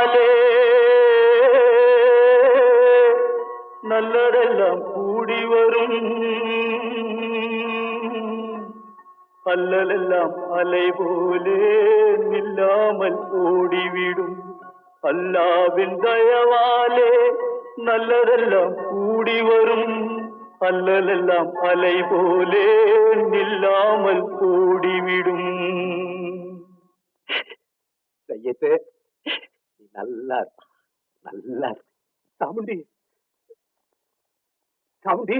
தயவாலே நல்லதெல்லாம் கூடி வரும், அல்லலெல்லாம் அலை போலே நில்லாமல் ஓடிவிடும். அல்லாவின் தயவாலே நல்லதெல்லாம் கூடி வரும், அல்லலெல்லாம் அலை போலே நில்லாமல் ஓடிவிடும். சையத்து, நீ நல்லா நல்லா சாமுண்டி, சாமுண்டி,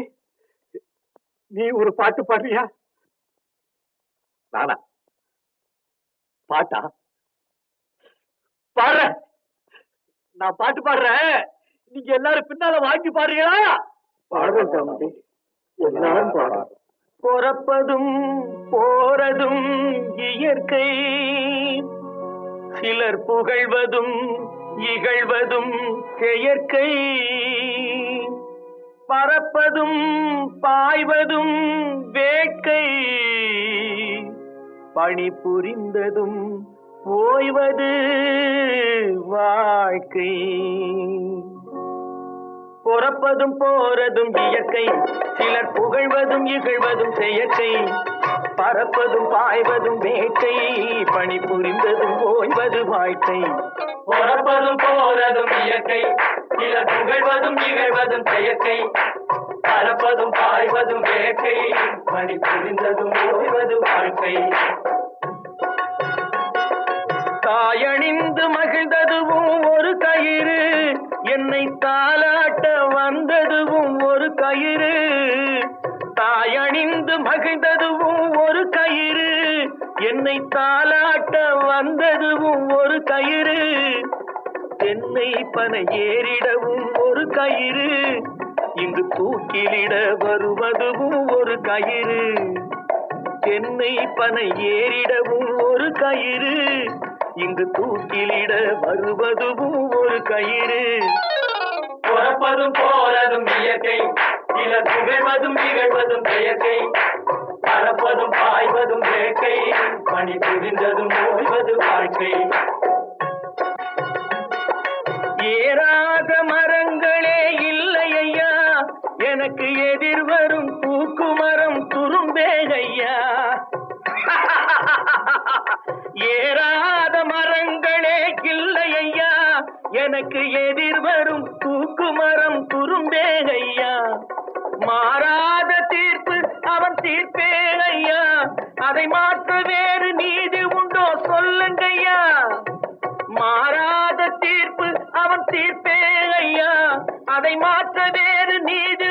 நீ ஒரு பாட்டு பாடுறியா? நானா பாட்டா பாடுறேன்? நான் பாட்டு பாடுறேன், நீங்க எல்லாரும் பின்னால வாங்கி பாடுறீங்களா? பாடுறேன் சாமுண்டி, எல்லாரும் பாடுறோம். பிறப்பதும் போறதும் இயற்கை, சிலர் புகழ்வதும் இகழ்வதும் செயற்கை. பறப்பதும் பாய்வதும் வேட்கை, பணி புரிந்ததும் ஓய்வது வாழ்க்கை. பிறப்பதும் போறதும் இயற்கை, சிலர் புகழ்வதும் இகழ்வதும் செயற்கை. பறப்பதும் பாய்வதும் வேட்கை, பணி புரிந்ததும் ஓய்வது வாழ்க்கை. பிறப்பதும் போறதும் இயற்கை, சிலர் புகழ்வதும் இகழ்வதும் செயற்கை. பறப்பதும் பாய்வதும் வேட்கை, பணி புரிந்ததும் ஓய்வது வாழ்க்கை. தாயணிந்து மகிழ்ந்ததுவும் ஒரு கயிறு, என்னை தாலாட்ட வந்ததுவும் ஒரு கயிறு. தாயணிந்து மகிழ்ந்ததுவும் ஒரு கயிறு, என்னை தாலாட்ட வந்ததுவும் ஒரு கயிறு. தென்னை பனை ஏறிடவும் ஒரு கயிறு, இங்கு தூக்கிலிட வருவதுவும் ஒரு கயிறு. தென்னை பனை ஏறிடவும் ஒரு கயிறு, இங்கு தூக்கிலிட வருவதுவும் ஒரு கயிறு. பிறப்பதும் போறதும் இயற்கை, சிலர் புகழ்வதும் இகழ்வதும் செயற்கை. பறப்பதும் பாய்வதும் வேட்கை, பணி புரிந்ததும் ஓய்வது வாழ்க்கை. ஏறாத மரங்களே இல்லை ஐயா, எனக்கு எதிர்வரும் தூக்குமரம் துரும்பே ஐயா. ஏறாத மரங்களே இல்லை ஐயா, எனக்கு எதிர்வரும் தூக்குமரம் துரும்பே ஐயா. மாறாத தீர்ப்பு அவன் தீர்ப்பே ஐயா, அதை மாற்ற வேறு நீதி உண்டோ சொல்லுங்கய்யா. மாறாத தீர்ப்பு அவன் தீர்ப்பே ஐயா, அதை மாற்ற வேறு நீதி